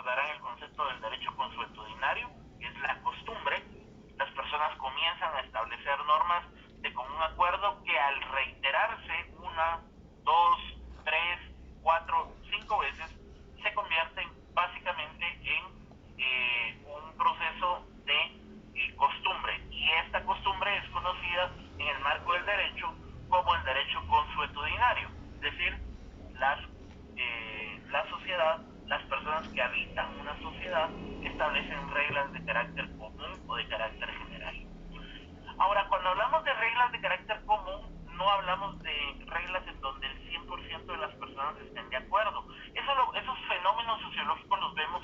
recordarán el concepto del derecho consuetudinario, que es la costumbre. Las personas comienzan a establecer normas de común acuerdo que al reiterarse una, dos, tres, cuatro, cinco veces, se convierten básicamente en un proceso de costumbre. Y esta costumbre es conocida en el marco del derecho como el derecho consuetudinario, es decir, la sociedad, las personas que habitan una sociedad establecen reglas de carácter común o de carácter general. Ahora, cuando hablamos de reglas de carácter común, no hablamos de reglas en donde el 100% de las personas estén de acuerdo. Esos fenómenos sociológicos los vemos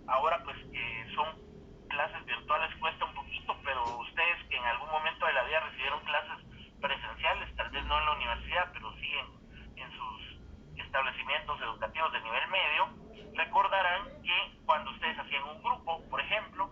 ahora, pues que son clases virtuales, cuesta un poquito, pero ustedes que en algún momento de la vida recibieron clases presenciales, tal vez no en la universidad, pero sí en sus establecimientos educativos de nivel medio, recordarán que cuando ustedes hacían un grupo, por ejemplo,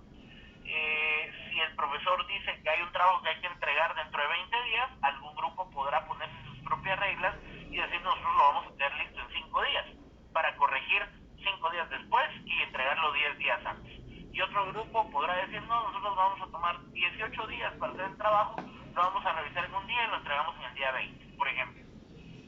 si el profesor dice que hay un trabajo que hay que entregar dentro de 20 días, algún grupo podrá ponerse sus propias reglas y decir nosotros lo vamos a tener listo en 5 días, para corregir 5 días después y entregarlo 10 días antes. Y otro grupo podrá decir, no, nosotros vamos a tomar 18 días para hacer el trabajo, lo vamos a revisar en un día y lo entregamos en el día 20, por ejemplo.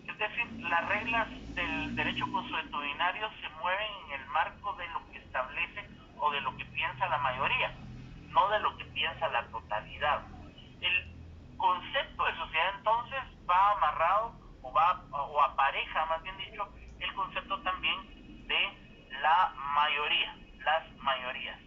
Es decir, las reglas del derecho consuetudinario se mueven en el marco de lo que establece o de lo que piensa la mayoría, no de lo que piensa la totalidad. El concepto de sociedad entonces va amarrado o apareja, más bien dicho, el concepto también de la mayoría, las mayorías.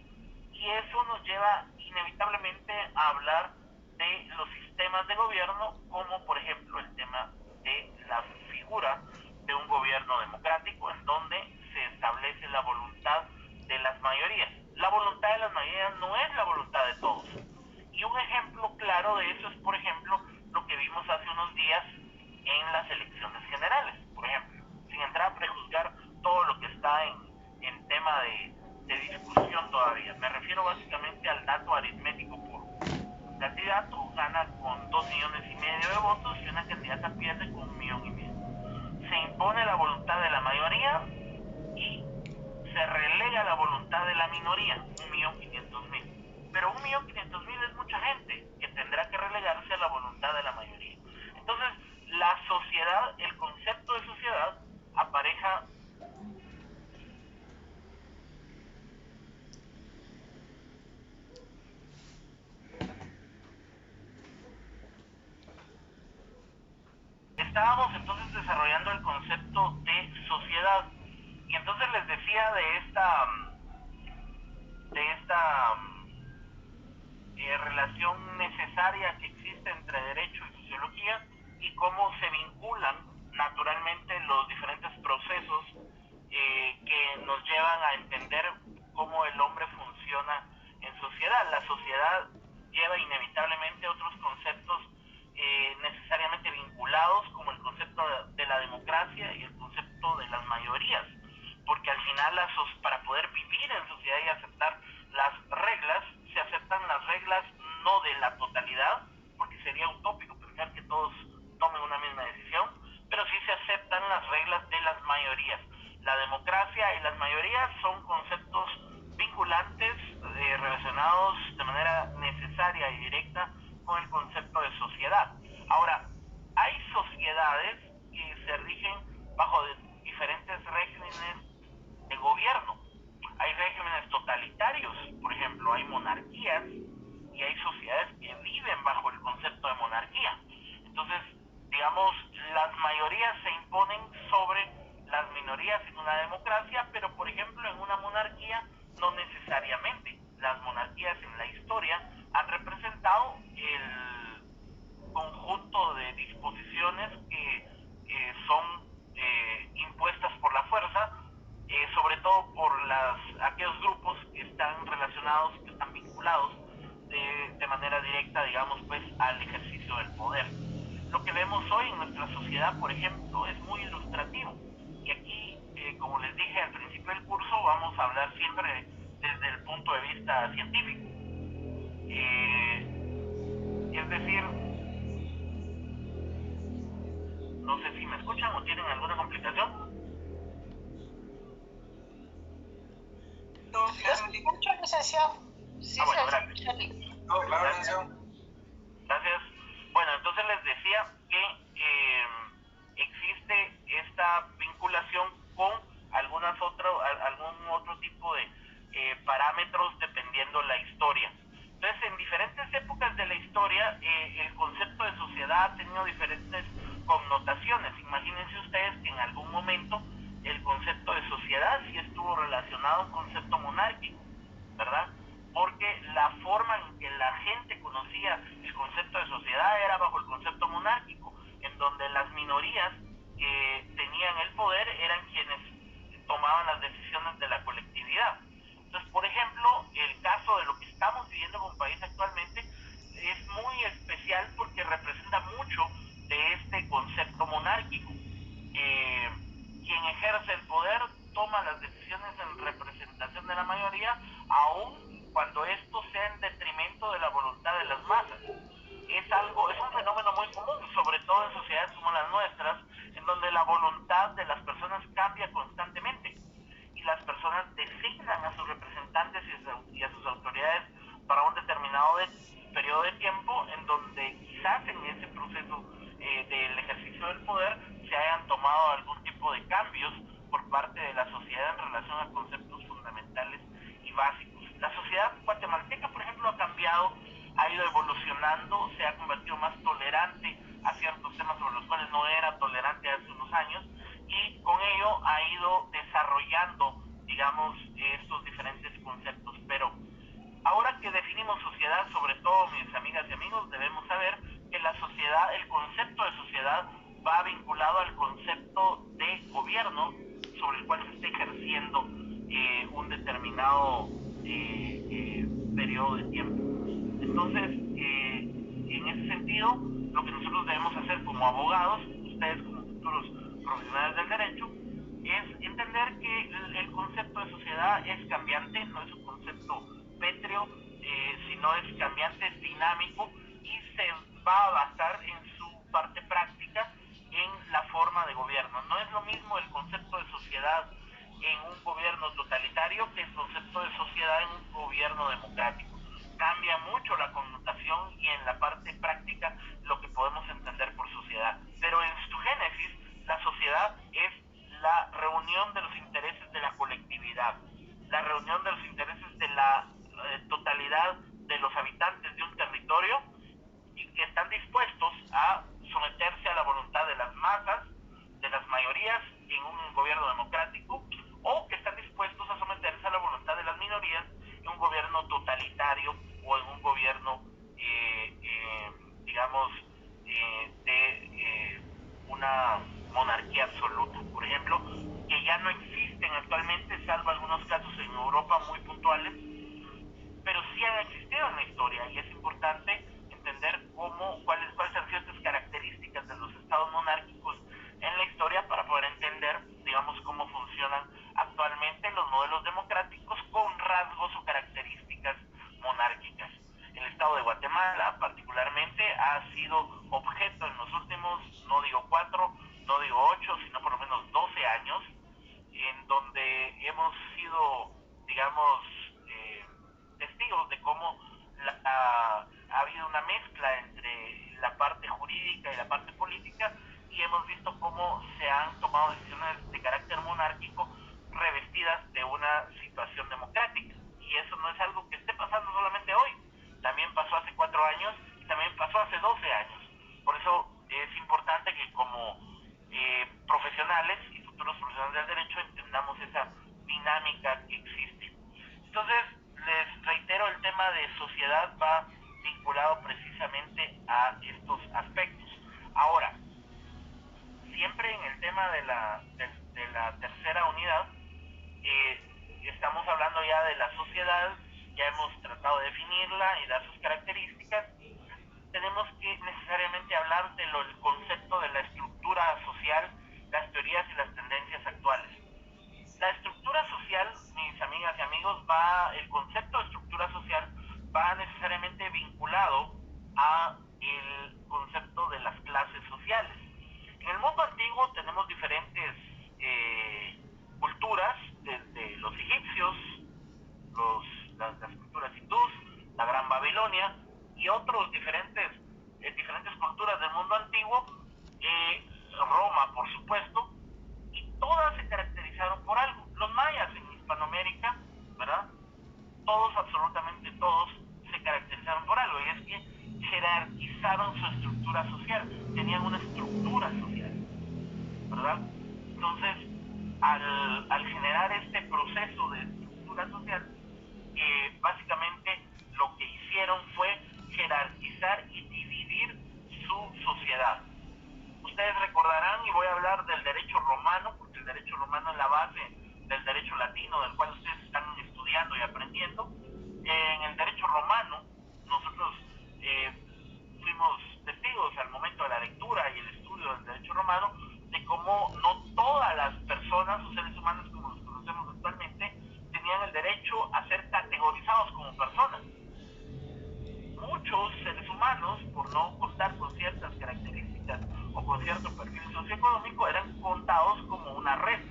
Y eso nos lleva inevitablemente a hablar de los sistemas de gobierno, como por ejemplo el tema de la figura de un gobierno democrático en donde se establece la voluntad de las mayorías. La voluntad de las mayorías no es la voluntad de todos. Y un ejemplo claro de eso es, por ejemplo, lo que vimos hace unos días en las elecciones generales, por ejemplo, sin entrar a prejuzgar todo lo que está en tema de discusión todavía. Me refiero básicamente al dato aritmético puro. Un candidato gana con 2,5 millones de votos y una candidata pierde con 1,5 millones. Se impone la voluntad de la mayoría y se relega la voluntad de la minoría, 1,5 millones. Pero 1,5 millones es mucha gente que tendrá que relegarse a la voluntad de la mayoría. Entonces, la sociedad, el concepto de sociedad, apareja estábamos entonces desarrollando el concepto de sociedad y entonces les decía de esta relación necesaria que existe entre derecho y sociología y cómo se vinculan naturalmente los diferentes procesos que nos llevan a entender cómo el hombre funciona en sociedad. La sociedad lleva inevitablemente otros conceptos necesariamente vinculados, como el concepto de la democracia y el concepto de las mayorías, porque al final para poder vivir en sociedad y aceptar las reglas, se aceptan las reglas no de la totalidad, porque sería utópico pensar que todos tomen una misma decisión, pero sí se aceptan las reglas de las mayorías. La democracia y las mayorías son conceptos vinculantes relacionados de manera necesaria y directa con el concepto de sociedad. Ahora, hay sociedades que se rigen bajo diferentes regímenes de gobierno. Hay regímenes totalitarios, por ejemplo, hay monarquías y hay sociedades que viven bajo el concepto de monarquía. Entonces, digamos, las mayorías se imponen sobre las minorías en una democracia, pero por ejemplo en una monarquía no necesariamente. Las monarquías en la historia han representado el conjunto de disposiciones que son impuestas por la fuerza, sobre todo por aquellos grupos que están relacionados, que están vinculados de manera directa, digamos, pues al ejercicio del poder. Lo que vemos hoy en nuestra sociedad, por ejemplo, es muy ilustrativo. Y aquí, como les dije al principio del curso, vamos a hablar siempre desde el punto de vista científico. Es decir, no sé si me escuchan o tienen alguna complicación. sesión. Sí, bueno, gracias. No, claro, sesión. Gracias. Bueno, entonces les decía que existe esta vinculación con algún otro tipo de parámetros dependiendo la historia. Entonces, en diferentes épocas de la historia, el concepto de sociedad ha tenido diferentes connotaciones. Imagínense ustedes que en algún momento el concepto de sociedad sí estuvo relacionado a un concepto monárquico, ¿verdad? Porque la forma en que la gente conocía el concepto de sociedad era bajo el concepto monárquico, en donde las minorías que tenían el poder eran quienes tomaban las decisiones de la colectividad. Entonces, por ejemplo, el caso de lo que estamos viviendo como país actualmente es muy especial porque representa mucho de este concepto monárquico. Quien ejerce el poder toma las decisiones en representación de la mayoría, aun cuando esto sea en detrimento de la voluntad de las masas. Es un fenómeno muy común, sobre todo en sociedades como las nuestras, en donde la voluntad de las personas cambia constantemente y las personas designan a sus representantes y a sus autoridades para un determinado periodo de tiempo, en donde quizás en ese proceso del ejercicio del poder se hayan tomado algún tipo de cambios por parte de la sociedad en relación a conceptos fundamentales y básicos. La sociedad guatemalteca, por ejemplo, ha cambiado, ha ido evolucionando, se ha convertido más tolerante a ciertos temas sobre los cuales no era tolerante hace unos años, y con ello ha ido desarrollando, digamos, estos diferentes conceptos. Pero ahora que definimos sociedad, sobre todo mis amigas y amigos, debemos saber que la sociedad, el concepto de sociedad va vinculado al concepto de gobierno sobre el cual se está ejerciendo un determinado periodo de tiempo. Entonces, en ese sentido, lo que nosotros debemos hacer como abogados, ustedes como futuros profesionales del derecho, es entender que el concepto de sociedad es cambiante, no es un concepto pétreo, sino es cambiante, es dinámico y se va a basar en su parte práctica en la forma de gobierno. No es lo mismo el concepto de sociedad en un gobierno totalitario que el concepto de sociedad en un gobierno democrático. Cambia mucho la connotación y en la parte práctica lo que podemos entender por sociedad. Pero en su génesis, la sociedad es la reunión de los intereses de la colectividad, la reunión de los intereses de la totalidad de los habitantes de un territorio y que están dispuestos a someterse a la voluntad de las masas, de las mayorías en un gobierno democrático, o que están dispuestos a someterse a la voluntad de las minorías en un gobierno totalitario o en un gobierno, digamos, de una monarquía absoluta, por ejemplo, que ya no existen actualmente, salvo algunos casos en Europa muy puntuales, pero sí han existido en la historia, y es importante entender cuáles han sido estas características de los estados monárquicos en la historia para poder entender, digamos, cómo funcionan actualmente los modelos democráticos con rasgos o características monárquicas. El estado de Guatemala, particularmente, ha sido objeto en los últimos, no digo 4, no digo 8, sino por lo menos 12 años, en donde hemos sido, digamos, testigos de cómo ha habido una mezcla entre la parte jurídica y la parte política, y hemos visto cómo se han tomado decisiones de carácter monárquico revestidas de una situación democrática. Y eso no es algo que esté pasando solamente hoy, también pasó hace 4 años y también pasó hace 12 años. Por eso es importante que como profesionales y futuros profesionales del derecho entendamos esa dinámica que existe. Entonces, les reitero, el tema de sociedad va vinculado precisamente a estos aspectos. Ahora, siempre en el tema de la tercera unidad, estamos hablando ya de la sociedad, ya hemos tratado de definirla y dar sus características. Tenemos que necesariamente hablar del concepto de la estructura social, las teorías y las tendencias actuales. La estructura social, mis amigas y amigos, el concepto de estructura social va necesariamente vinculado a el concepto de las clases sociales. En el mundo antiguo tenemos diferentes culturas, desde los egipcios, las Babilonia y otros diferentes culturas del mundo antiguo, Roma, por supuesto, y todas se caracterizaron por algo. Los mayas en Hispanoamérica, ¿verdad? Todos, absolutamente todos, se caracterizaron por algo, y es que jerarquizaron su estructura social, tenían una estructura social, ¿verdad? Entonces, al generar este proceso de estructura social, básicamente lo que hicieron fue jerarquizar y dividir su sociedad. Ustedes recordarán, y voy a hablar del derecho romano, porque el derecho romano es la base del derecho latino, del cual ustedes están estudiando y aprendiendo. En el derecho romano, nosotros fuimos testigos al momento de la lectura y el estudio del derecho romano, de cómo no todas las personas o seres humanos como los conocemos actualmente tenían el derecho a ser categorizados como personas. Muchos seres humanos, por no contar con ciertas características o con cierto perfil socioeconómico, eran contados como una red.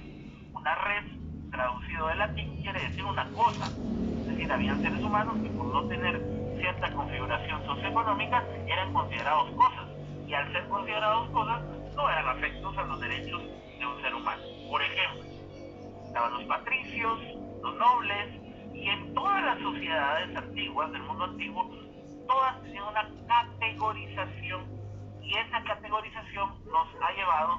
Una red, traducido del latín, quiere decir una cosa. Es decir, habían seres humanos que por no tener cierta configuración socioeconómica eran considerados cosas. Y al ser considerados cosas, no eran afectos a los derechos de un ser humano. Por ejemplo, estaban los patricios, los nobles, y en todas las sociedades antiguas, del mundo antiguo, todas tenían una categorización, y esa categorización nos ha llevado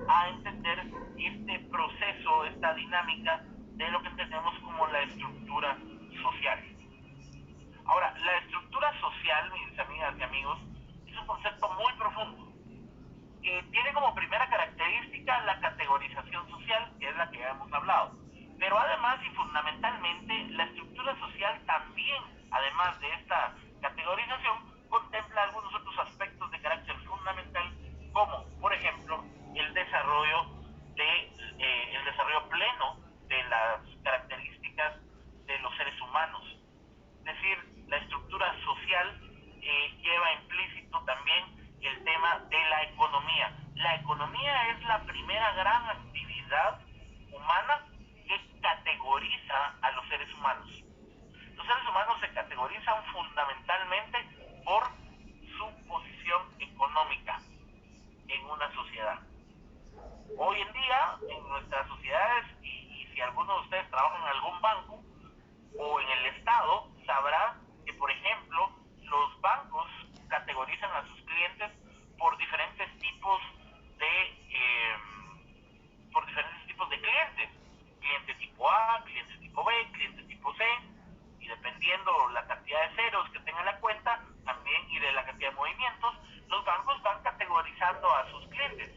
a entender este proceso, esta dinámica de lo que entendemos como la estructura social. Ahora, la estructura social, mis amigas y amigos, es un concepto muy profundo, que tiene como primera característica la categorización social, que es la que ya hemos hablado. Pero además y fundamentalmente, la estructura social también, además de esta categorización, contempla algunos otros aspectos de carácter fundamental, como, por ejemplo, el desarrollo pleno de las características de los seres humanos. Es decir, la estructura social lleva implícito también el tema de la economía. La economía es la primera gran actividad humana que categoriza a los seres humanos. Los seres humanos se categorizan fundamentalmente por su posición económica en una sociedad. Hoy en día, en nuestras sociedades, y si alguno de ustedes trabaja en algún banco o en el Estado, sabrá que, por ejemplo, los bancos categorizan a sus clientes por diferentes tipos de clientes. Cliente tipo A, cliente tipo B, cliente tipo C, y dependiendo la cantidad de ceros que tenga la cuenta, también, y de la cantidad de movimientos, los bancos van categorizando a sus clientes.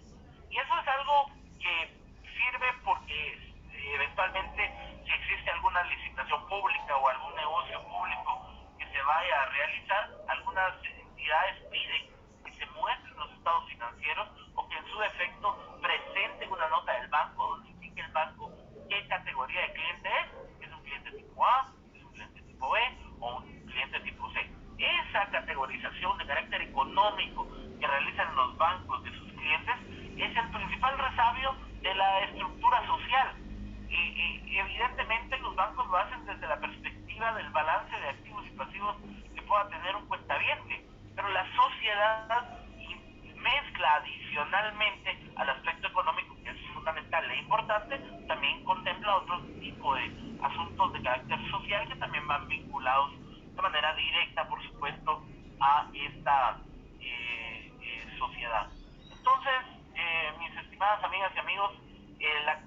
Y eso es algo que sirve porque eventualmente, si existe alguna licitación pública o algún negocio público que se vaya a realizar, algunas entidades piden que se muestren los estados financieros o que en su defecto presenten una nota del banco donde indique el banco qué categoría de cliente es un cliente tipo A, es un cliente tipo B o un cliente tipo C. Esa categorización de carácter económico que realizan los bancos de sus clientes es el principal resabio de la estructura social. Evidentemente los bancos lo hacen desde la perspectiva del balance de activos y pasivos que pueda tener un cuentaviente, pero la sociedad mezcla adicionalmente al aspecto económico, que es fundamental e importante, también contempla otro tipo de asuntos de carácter social que también van vinculados de manera directa, por supuesto, a esta sociedad. Entonces, mis estimadas amigas y amigos,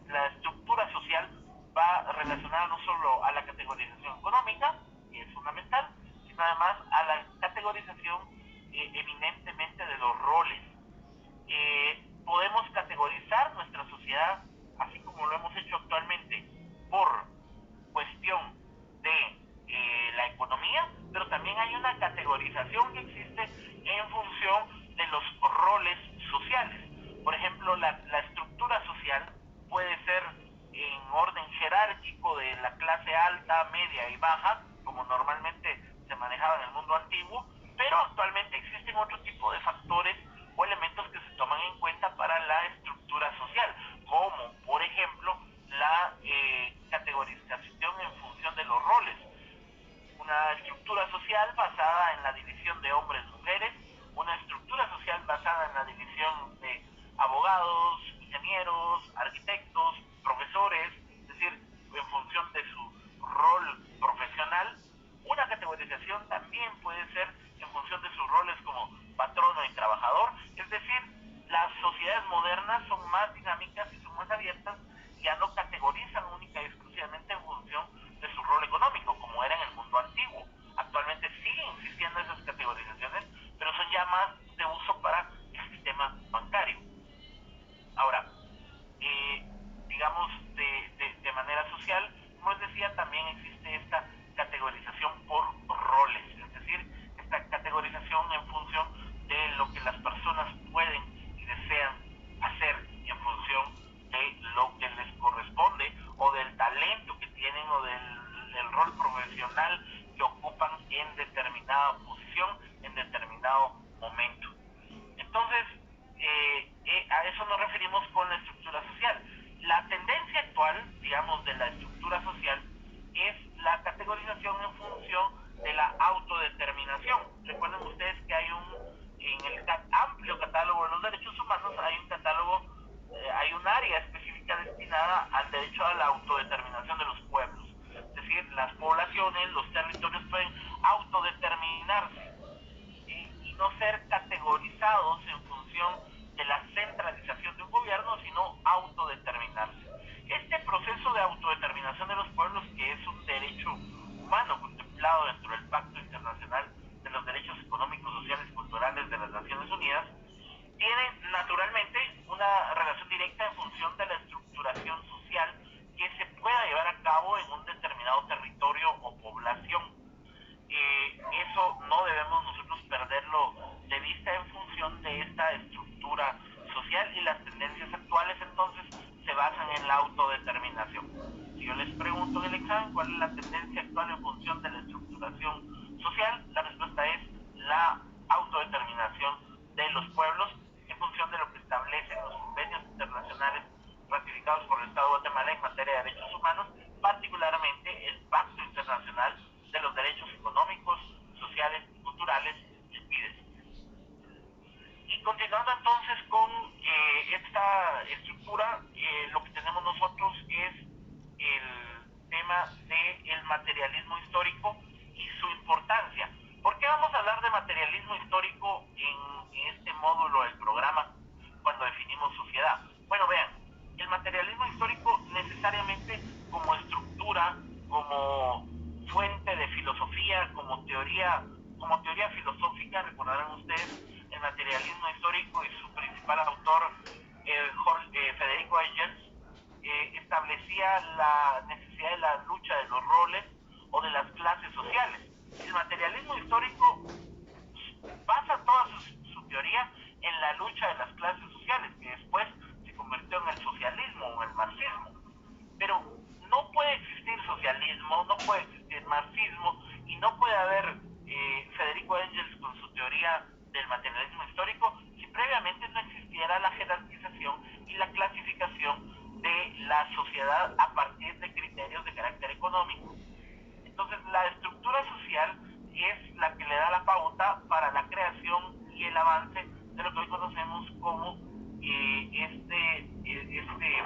la estructura social va relacionada no solo a la categorización económica, que es fundamental, sino además a la categorización eminentemente de los roles. Podemos categorizar nuestra sociedad, así como lo hemos hecho actualmente, por cuestión de la economía, pero también hay una categorización que existe en función de los roles sociales. Por ejemplo, la estructura social puede ser en orden jerárquico de la clase alta, media y baja, como normalmente se manejaba en el mundo antiguo, pero actualmente existen otro tipo de factores o elementos que se toman en cuenta para la estructura social, como por ejemplo la categorización en función de los roles. una estructura social basada en la división de hombres-mujeres, una estructura social basada en la división de abogados, ingenieros, arquitectos, profesores, es decir, en función de su rol profesional. Una categorización también puede ser en función de sus roles como patrono y trabajador, es decir, las sociedades modernas son más dinámicas y son más abiertas, ya no categorizan única y exclusivamente en función de su rol económico, como era en el mundo antiguo. Actualmente siguen existiendo esas categorizaciones, pero son ya más de uso para el sistema bancario. Ahora, digamos, de manera social, como les decía, también existe esta categorización por roles, es decir, esta categorización en función de lo que las personas pueden y desean hacer en función de lo que les corresponde o del talento que tienen o del rol profesional que ocupan en determinada posición, en determinado momento. Entonces, a eso nos referimos con la estructura social. La tendencia actual, digamos, de la estructura social es la categorización en función de la autodeterminación. Recuerden ustedes que en el amplio catálogo de los derechos humanos hay un catálogo, hay un área específica destinada al derecho a la autodeterminación de los pueblos. Es decir, las poblaciones, los territorios pueden autodeterminarse y no ser categorizados en función de la centralización de un gobierno, sino autodeterminarse. Este proceso de autodeterminación de los pueblos, que es un derecho humano contemplado dentro del Pacto Internacional de los Derechos Económicos, Sociales y Culturales de las Naciones Unidas, tiene naturalmente una relación directa en función de la estructuración social que se pueda llevar a cabo en un determinado territorio o población. Eso no debemos nosotros perderlo de vista en función de esta estructura social, y las tendencias actuales entonces se basan en la autodeterminación. Si yo les pregunto en el examen cuál es la tendencia actual en función de la estructuración social, la respuesta es la autodeterminación de los pueblos en función de lo que establecen los convenios internacionales ratificados por el Estado de Guatemala en materia de derechos humanos, particularmente el Pacto Internacional de los Derechos Económicos, Sociales y Culturales, el PIDES. Y continuando entonces con esta estructura, lo que tenemos nosotros es el tema del materialismo histórico y su importancia. ¿Por qué vamos a hablar de materialismo histórico en este módulo del programa cuando definimos sociedad? Bueno, vean, el materialismo histórico necesariamente como estructura, como fuente de filosofía, como teoría filosófica, recordarán ustedes el materialismo histórico y su principal autor, Federico Engels, establecía la necesidad de la lucha de los roles o de las clases sociales. El materialismo histórico basa toda su teoría en la lucha de las clases sociales, que después se convirtió en el socialismo o el marxismo. Pero no puede existir socialismo, no puede existir marxismo, y no puede haber Federico Engels con su teoría del materialismo histórico si previamente no existiera la jerarquización y la clasificación de la sociedad a partir de criterios de carácter económico. Entonces, la estructura social es la que le da la pauta para la creación y el avance de lo que hoy conocemos como este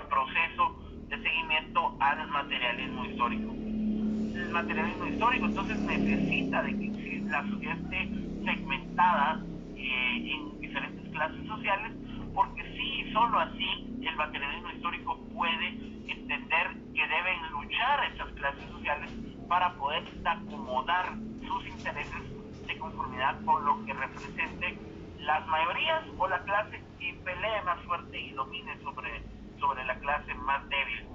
proceso de seguimiento al materialismo histórico. El materialismo histórico entonces necesita de que la sociedad esté segmentada en diferentes clases sociales, porque sí y solo así el materialismo histórico puede entender que deben luchar estas clases sociales para poder acomodar sus intereses de conformidad con lo que represente las mayorías o la clase que pelee más fuerte y domine sobre la clase más débil.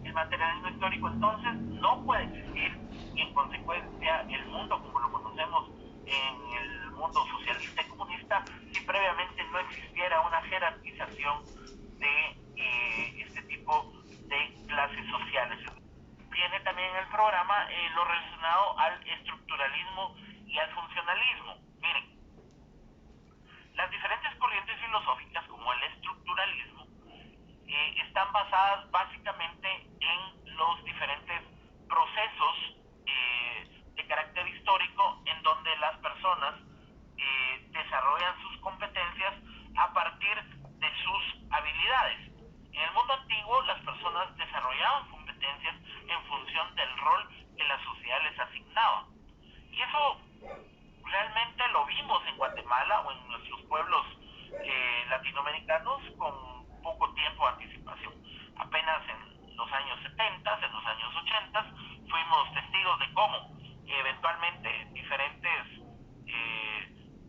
El materialismo histórico entonces no puede existir, y en consecuencia el mundo como lo conocemos en el mundo socialista y comunista, si previamente no existiera una jerarquización de este tipo de clases sociales. Viene también en el programa lo relacionado al estructuralismo y al funcionalismo. Miren, las diferentes corrientes filosóficas como el estructuralismo están basadas básicamente en los diferentes procesos de carácter desarrollación del rol que la sociedad les asignaba. Y eso realmente lo vimos en Guatemala o en nuestros pueblos latinoamericanos con poco tiempo de anticipación. Apenas en los años 70, en los años 80, fuimos testigos de cómo eventualmente diferentes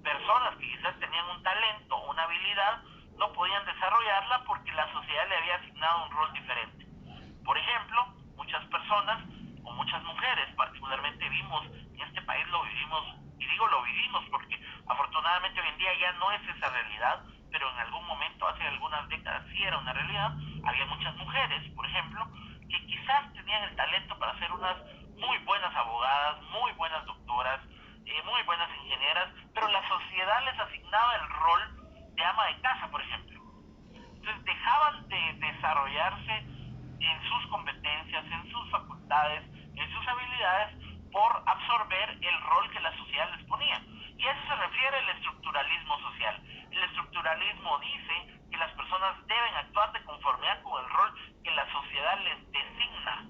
personas que quizás tenían un talento o una habilidad no podían desarrollarla porque la sociedad le había asignado un rol diferente. Por ejemplo, muchas personas o muchas mujeres particularmente vimos, en este país lo vivimos, y digo lo vivimos porque afortunadamente hoy en día ya no es esa realidad, pero en algún momento, hace algunas décadas sí era una realidad. Había muchas mujeres, por ejemplo, que quizás tenían el talento para ser unas muy buenas abogadas, muy buenas doctoras, muy buenas ingenieras, pero la sociedad les asignaba el rol de ama de casa, por ejemplo. Entonces dejaban de desarrollarse en sus competencias, en sus facultades, en sus habilidades, por absorber el rol que la sociedad les ponía. Y a eso se refiere el estructuralismo social. El estructuralismo dice que las personas deben actuar de conformidad con el rol que la sociedad les designa.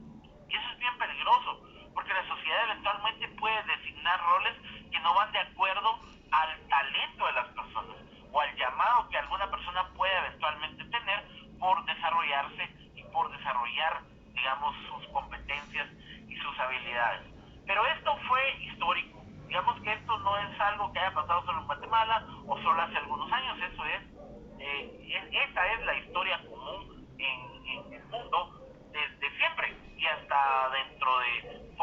Y eso es bien peligroso, porque la sociedad eventualmente puede designar roles que no van de acuerdo al talento de las personas o al llamado que alguna persona puede eventualmente tener por desarrollarse y por desarrollar, digamos, sus competencias y sus habilidades. Pero esto fue histórico. Digamos que esto no es algo que haya pasado solo en Guatemala o solo hace algunos años. Eso esa es la historia común en el mundo desde siempre y hasta dentro de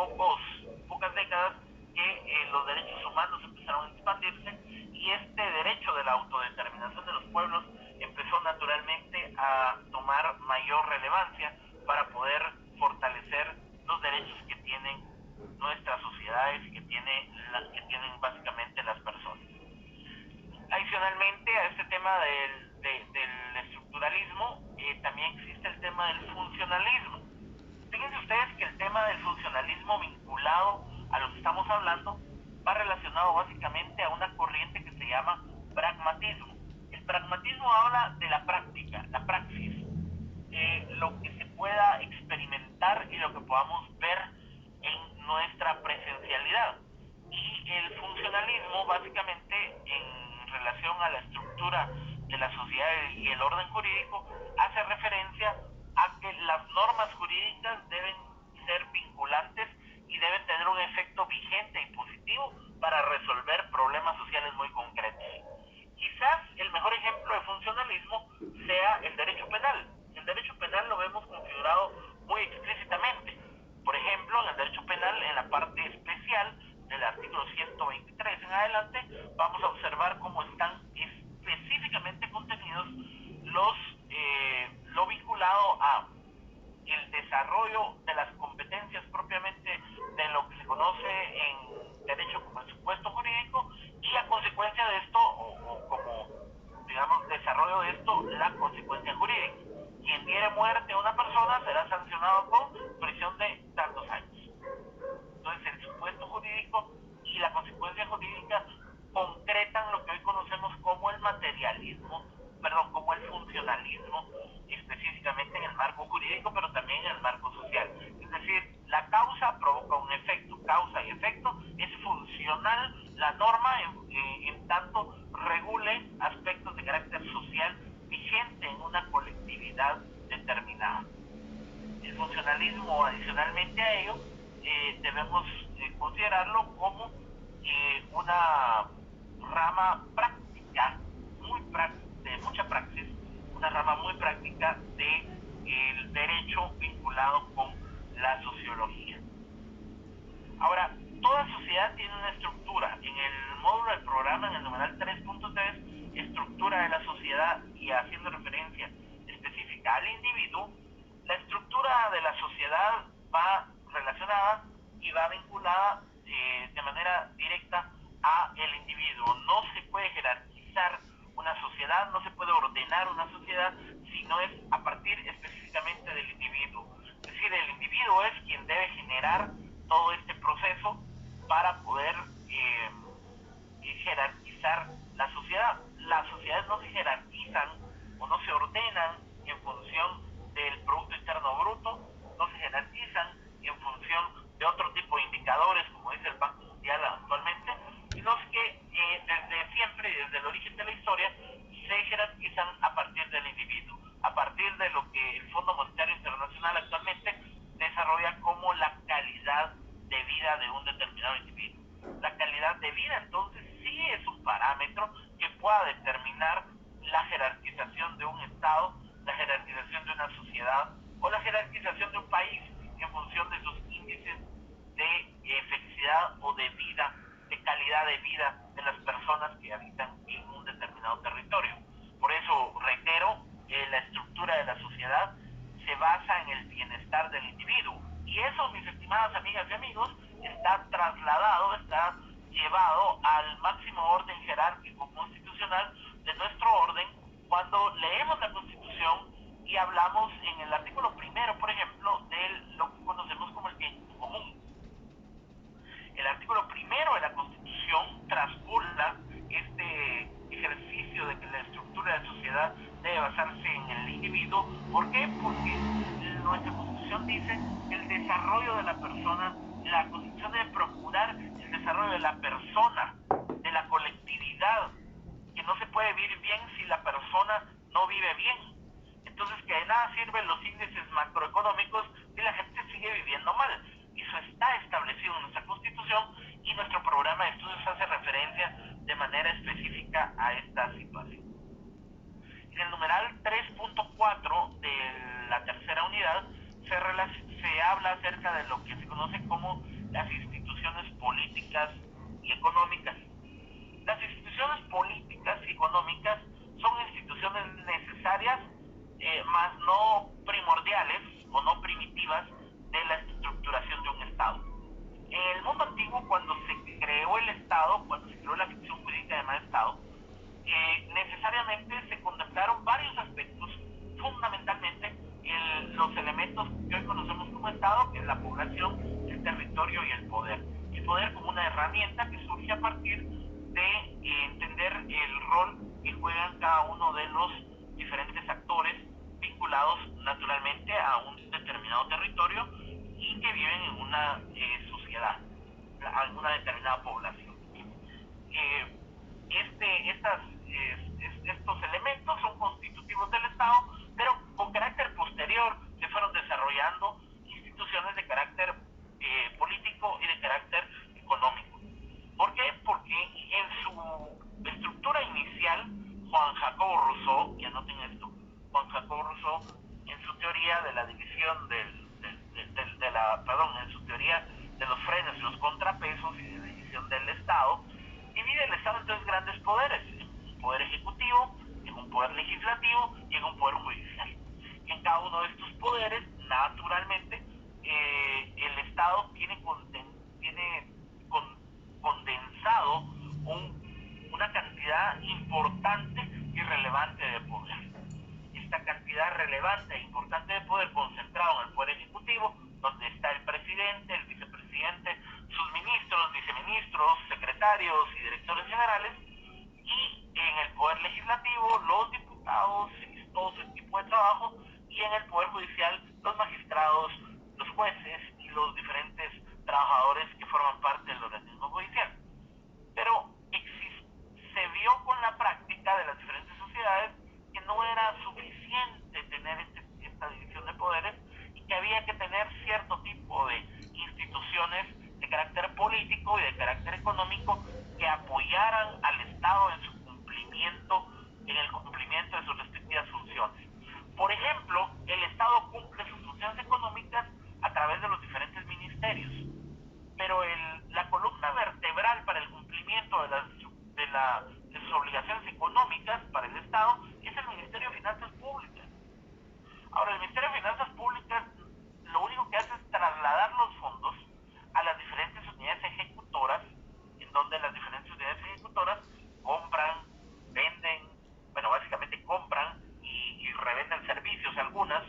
pocas décadas que los derechos humanos empezaron a expandirse y este derecho de la autodeterminación de los pueblos empezó naturalmente a tomar mayor relevancia para poder fortalecer los derechos que tienen nuestras sociedades y que tienen básicamente las personas. Adicionalmente a este tema del estructuralismo, también existe el tema del funcionalismo. Fíjense ustedes que el tema del funcionalismo vinculado a lo que estamos hablando va relacionado básicamente a una corriente que se llama pragmatismo. El pragmatismo habla de la práctica, la praxis, lo que se pueda experimentar y lo que podamos ver en nuestra presencialidad. Y el funcionalismo básicamente en relación a la estructura de la sociedad y el orden jurídico hace referencia a que las normas jurídicas deben ser vinculantes y deben tener un efecto vigente y positivo para resolver problemas sociales muy concretos. Quizás el mejor ejemplo de funcionalismo sea el derecho penal. El derecho penal lo vemos configurado muy explícitamente. Por ejemplo, en el derecho penal, en la parte especial del artículo 123 en adelante, vamos a observar cómo están específicamente contenidos lo vinculado a el desarrollo de las competencias propiamente de lo que se conoce en derecho como el supuesto jurídico y a consecuencia de esto, o como digamos desarrollo de esto, la consecuencia jurídica. Quien diere muerte a una persona será sancionado con prisión de tantos años. Entonces el supuesto jurídico y la consecuencia jurídica concretan lo que hoy conocemos como el como el funcionalismo, específicamente en el marco jurídico, pero también en el marco social. Es decir, la causa provoca un efecto, causa y efecto, es funcional la norma en tanto regule aspectos de carácter social vigente en una colectividad determinada. El funcionalismo, adicionalmente a ello, debemos considerarlo como una rama práctica, de mucha praxis, una rama muy práctica del derecho vinculado con la sociología. Ahora, toda sociedad tiene una estructura. En el módulo del programa, en el numeral 3.3, estructura de la sociedad y haciendo referencia específica al individuo, la estructura de la sociedad va relacionada y va vinculada de manera directa a el individuo. No se puede jerarquizar una sociedad, no se puede ordenar una sociedad si no es a partir específicamente del individuo. Es decir, el individuo es quien debe generar todo este proceso para poder jerarquizar la sociedad. Las sociedades no se jerarquizan o no se ordenan en función del Producto Interno Bruto, no se jerarquizan en función de otro tipo de indicadores, como dice el Banco Mundial actualmente, sino que desde siempre y desde el origen de la historia se jerarquizan a partir del individuo, a partir de lo que el Fondo Monetario Internacional actualmente desarrolla como la calidad de vida de un determinado individuo. La calidad de vida entonces sí es un parámetro que pueda determinar la jerarquización de un Estado, la jerarquización de una sociedad o la jerarquización de un país en función de sus índices de felicidad o de vida, de calidad de vida de las personas que habitan en un determinado territorio. Por eso, reitero, la estructura de la sociedad se basa en el bienestar del individuo. Y eso, mis estimadas amigas y amigos, está trasladado, está llevado al máximo orden jerárquico constitucional de nuestro orden cuando leemos la Constitución y hablamos en el artículo primero, por ejemplo, de lo que conocemos como el bien común. El artículo primero de la Constitución traspula este ejercicio de que la estructura de la sociedad debe basarse en el individuo. ¿Por qué? Porque nuestra Constitución dice que el desarrollo de la persona, la Constitución debe procurar el desarrollo de la persona, de la colectividad, que no se puede vivir bien si la persona no vive bien. Entonces, que de nada sirven los índices macroeconómicos si la gente sigue viviendo mal. Eso está establecido en nuestra Constitución y nuestro programa de estudios hace referencia de manera específica a esta situación. En el numeral 3.4 de la tercera unidad se habla acerca de lo que se conoce como las instituciones políticas y económicas. Las instituciones políticas y económicas son instituciones necesarias, más no primordiales o no primitivas de la estructuración de un Estado. En el mundo antiguo, cuando se creó el Estado, cuando se creó la ficción jurídica llamada Estado, necesariamente se contemplaron varios aspectos, fundamentalmente los elementos que hoy conocemos como Estado, que es la población, el territorio y el poder. El poder como una herramienta que surge a partir de entender el rol que juegan cada uno de los diferentes actores vinculados naturalmente a un determinado territorio y que viven en una sociedad, en una determinada población. Estos elementos son constitutivos del Estado, pero con carácter posterior se fueron desarrollando instituciones de carácter político y de carácter económico. ¿Por qué? Porque en su estructura inicial, Juan Jacobo Rousseau, y anoten esto, Juan Jacobo Rousseau, en su teoría de la división en su teoría de los frenos y los contrapesos y de la división del Estado, divide el Estado en tres grandes poderes: en un poder ejecutivo, en un poder legislativo y en un poder judicial. En cada uno de estos poderes, naturalmente, el Estado tiene condensado una cantidad importante y relevante de poder. Esta cantidad relevante e importante de poder concentrado en el poder ejecutivo, donde está el presidente, el vicepresidente, sus ministros, viceministros, secretarios y directores generales, y en el poder legislativo, los diputados y todo ese tipo de trabajo, y en el poder judicial, los magistrados, los jueces y los diferentes trabajadores que forman parte del organismo judicial. Pero se vio con la práctica de las diferentes sociedades que no era suficiente tener esta división de poderes y que había que tener cierto tipo de instituciones de carácter político y de carácter económico que apoyaran al Estado en su cumplimiento, en el cumplimiento de sus respectivas funciones. Por ejemplo, el Estado cumple sus funciones económicas a través de los diferentes ministerios, pero la columna vertebral para el cumplimiento de sus obligaciones económicas para el Estado es el Ministerio de Finanzas Públicas. Ahora, el Ministerio de Finanzas Públicas lo único que hace es trasladar los fondos a las diferentes unidades ejecutoras, en donde las diferentes unidades ejecutoras compran, venden, básicamente compran y revenden servicios, algunas,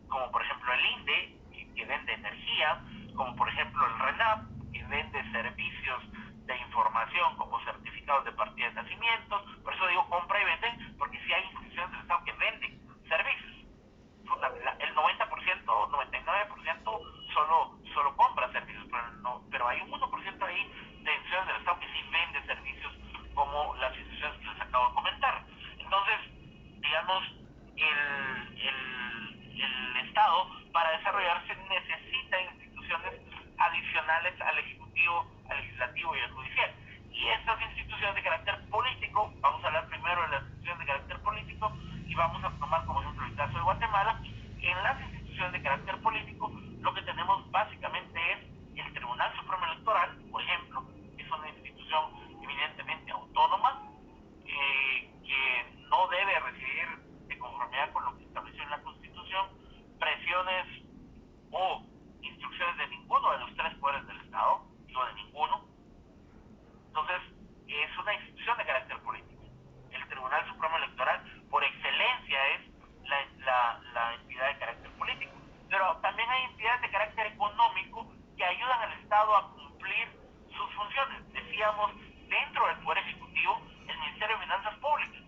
como por ejemplo el INDE, que vende energía, como por ejemplo el RENAP, que vende servicios de información como certificados de partida de nacimientos. Por eso digo compra y venden, porque sí hay instituciones del Estado que venden servicios. El 90%, 99% solo institucionales al Ejecutivo, al Legislativo y al Judicial. Y estas instituciones de carácter político, vamos a hablar primero de las instituciones de carácter político y vamos a tomar como ejemplo el caso de Guatemala. En las instituciones de carácter político, lo que tenemos básicamente es el Tribunal Supremo Electoral, por ejemplo, que es una institución eminentemente autónoma, que no debe recibir, de conformidad con lo que estableció en la Constitución, presiones o instrucciones de ninguno de los tres poderes del Estado, digo de ninguno. Entonces, es una institución de carácter político. El Tribunal Supremo Electoral, por excelencia, es la entidad de carácter político. Pero también hay entidades de carácter económico que ayudan al Estado a cumplir sus funciones. Decíamos, dentro del Poder Ejecutivo, el Ministerio de Finanzas Públicas,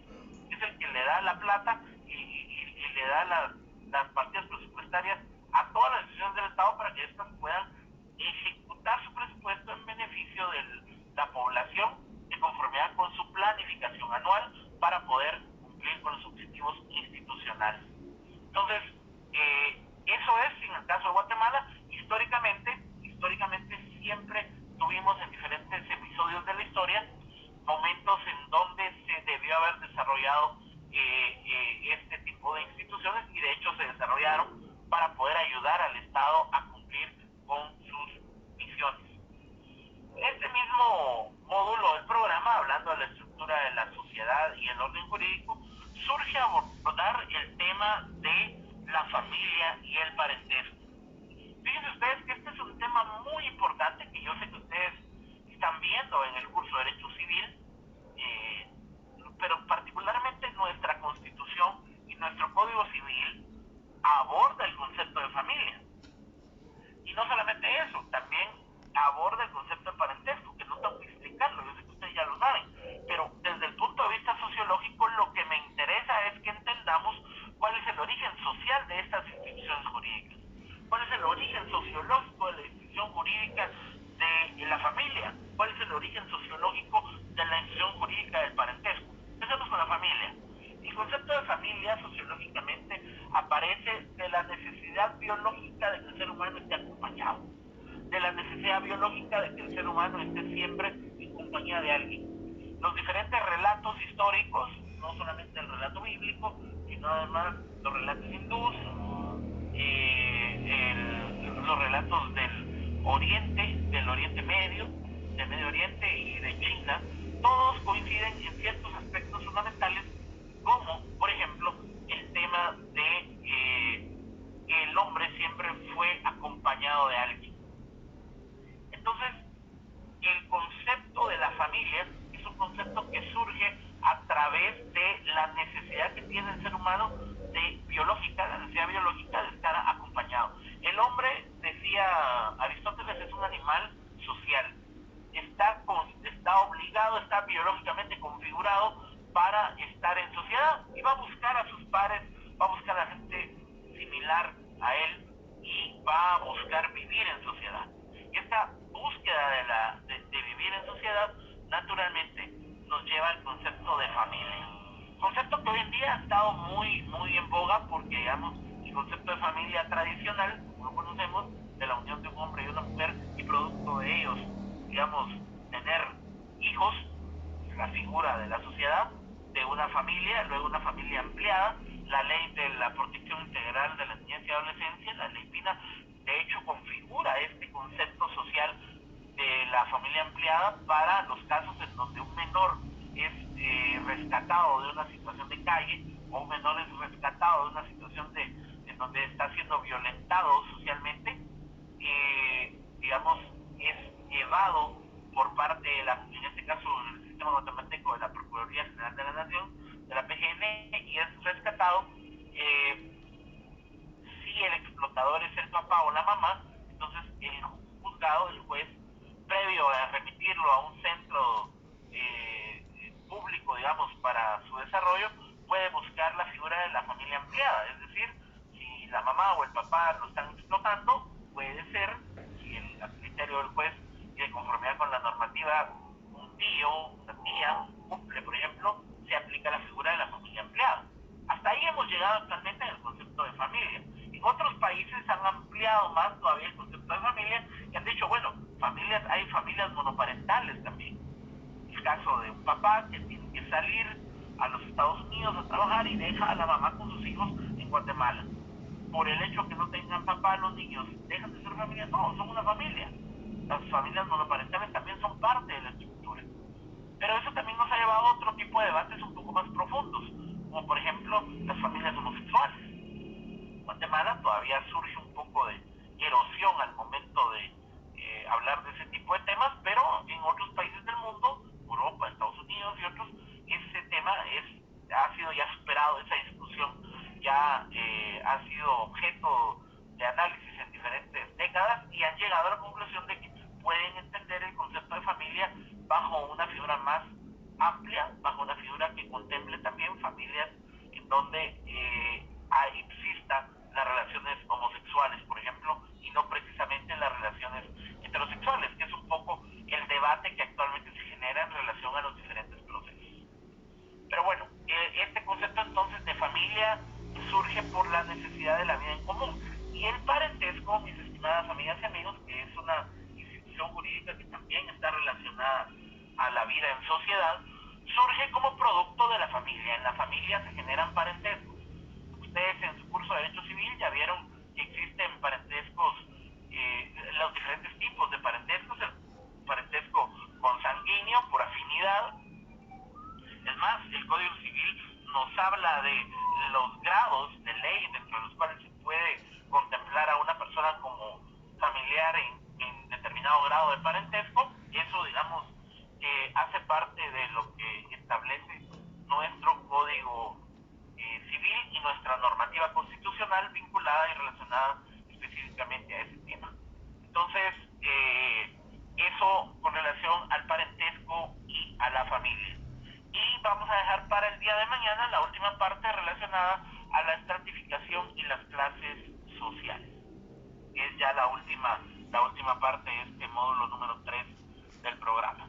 que es el que le da la plata y le da las partidas presupuestarias a todas las instituciones del Estado para que éstas puedan ejecutar su presupuesto en beneficio de la población de conformidad con su planificación anual para poder cumplir con los objetivos institucionales. Entonces, eso es, en el caso de Guatemala, históricamente siempre tuvimos en diferentes episodios de la historia momentos en donde se debió haber desarrollado este tipo de instituciones y de hecho se desarrollaron para poder ayudar al Estado a cumplir con sus misiones. Este mismo módulo del programa, hablando de la estructura de la sociedad y el orden jurídico, surge a abordar el tema de la familia y el parentesco. Fíjense ustedes que este es un tema muy importante que yo sé que ustedes están viendo en el curso de Derecho Civil, pero particularmente nuestra Constitución y nuestro Código Civil aborda el concepto de familia. Y no solamente eso, también aborda el concepto de parentesco, que no tengo que explicarlo, yo sé que ustedes ya lo saben, pero desde el punto de vista sociológico lo que me interesa es que entendamos cuál es el origen social de estas instituciones jurídicas, cuál es el origen sociológico de la institución jurídica de la familia, cuál es el origen sociológico de la institución jurídica del parentesco. Empecemos con la familia. El concepto de familia sociológicamente aparece de la necesidad biológica de que el ser humano esté acompañado, de la necesidad biológica de que el ser humano esté siempre en compañía de alguien. Los diferentes relatos históricos, no solamente el relato bíblico, sino además los relatos hindús, los relatos del Oriente Medio, del Medio Oriente y de China, todos coinciden en ciertos aspectos fundamentales, como por ejemplo el tema de el hombre siempre fue acompañado de alguien. Entonces, el concepto de la familia es un concepto que surge a través de la necesidad que tiene el ser humano la necesidad biológica de estar acompañado. El hombre, decía Aristóteles, es un animal social. Está obligado, está biológicamente configurado para estar en sociedad y va a buscar a sus pares, va a buscar a gente similar a él y va a buscar vivir en sociedad. Y esta búsqueda de vivir en sociedad naturalmente nos lleva al concepto de familia. Concepto que hoy en día ha estado muy en boga porque, digamos, el concepto de familia tradicional, como lo conocemos, de la unión de un hombre y una mujer y producto de ellos, digamos, tener hijos, la figura de la sociedad, de una familia, luego una familia ampliada, la ley de la protección integral de la niñez y adolescencia, la ley PINA, de hecho configura este concepto social de la familia ampliada para los casos en donde un menor es rescatado de una situación de calle o un menor es rescatado de una situación en donde está siendo violentado socialmente, digamos, es llevado por parte de en este caso el sistema guatemalteco de la Procuraduría General de la Nación, de la PGN, y es rescatado. Si el explotador es el papá o la mamá, entonces el juzgado, el juez, previo a remitirlo a un centro público, digamos, para su desarrollo, puede buscar la figura de la familia ampliada. Es decir, si la mamá o el papá lo están explotando, puede ser, si a criterio del juez y de conformidad con la normativa, un tío, una tía, cumple, por ejemplo, se aplica la figura de la familia ampliada. Hasta ahí hemos llegado actualmente en el concepto de familia. En otros países han ampliado más todavía el concepto de familia y han dicho, bueno, caso de un papá que tiene que salir a los Estados Unidos a trabajar y deja a la mamá con sus hijos en Guatemala. Por el hecho que no tengan papá, los niños dejan de ser familia. No, son una familia. Las familias monoparentales también son parte de la estructura. Pero eso también nos ha llevado a otro tipo de debates un poco más profundos, como por ejemplo las familias homosexuales. En Guatemala todavía surge un poco de erosión al momento de hablar de ese tipo de temas, pero en otros países del mundo, Europa, Estados Unidos y otros, ese tema ha sido ya superado, esa discusión ya ha sido objeto de análisis en diferentes décadas y han llegado a la conclusión de que pueden entender el concepto de familia bajo una figura más amplia, bajo una figura que contemple también familias en donde exista las relaciones homosexuales, por ejemplo, y no precisamente las relaciones heterosexuales, que es un poco el debate que actualmente se genera en relación a los diferentes procesos. Pero bueno, este concepto entonces de familia surge por la necesidad de la vida en común. Y el parentesco, mis estimadas amigas y amigos, que es una institución jurídica que también está relacionada a la vida en sociedad, surge como producto de la familia. En la familia se generan parentescos. Ustedes en su curso de Derecho Civil ya vieron que existen parentescos, los diferentes tipos de parentescos, el parentesco consanguíneo por afinidad. Es más, el Código Civil nos habla de los grados de ley dentro de los cuales se puede contemplar a una persona como familiar en determinado grado de parentesco. Eso, digamos, hace parte de lo que establece nuestro Código Civil y nuestra normativa constitucional vinculada y relacionada específicamente a ese tema. Entonces, eso con relación al parentesco y a la familia. Y vamos a dejar para el día de mañana la última parte relacionada a la estratificación y las clases sociales, que es ya la última parte de este módulo número 3 del programa.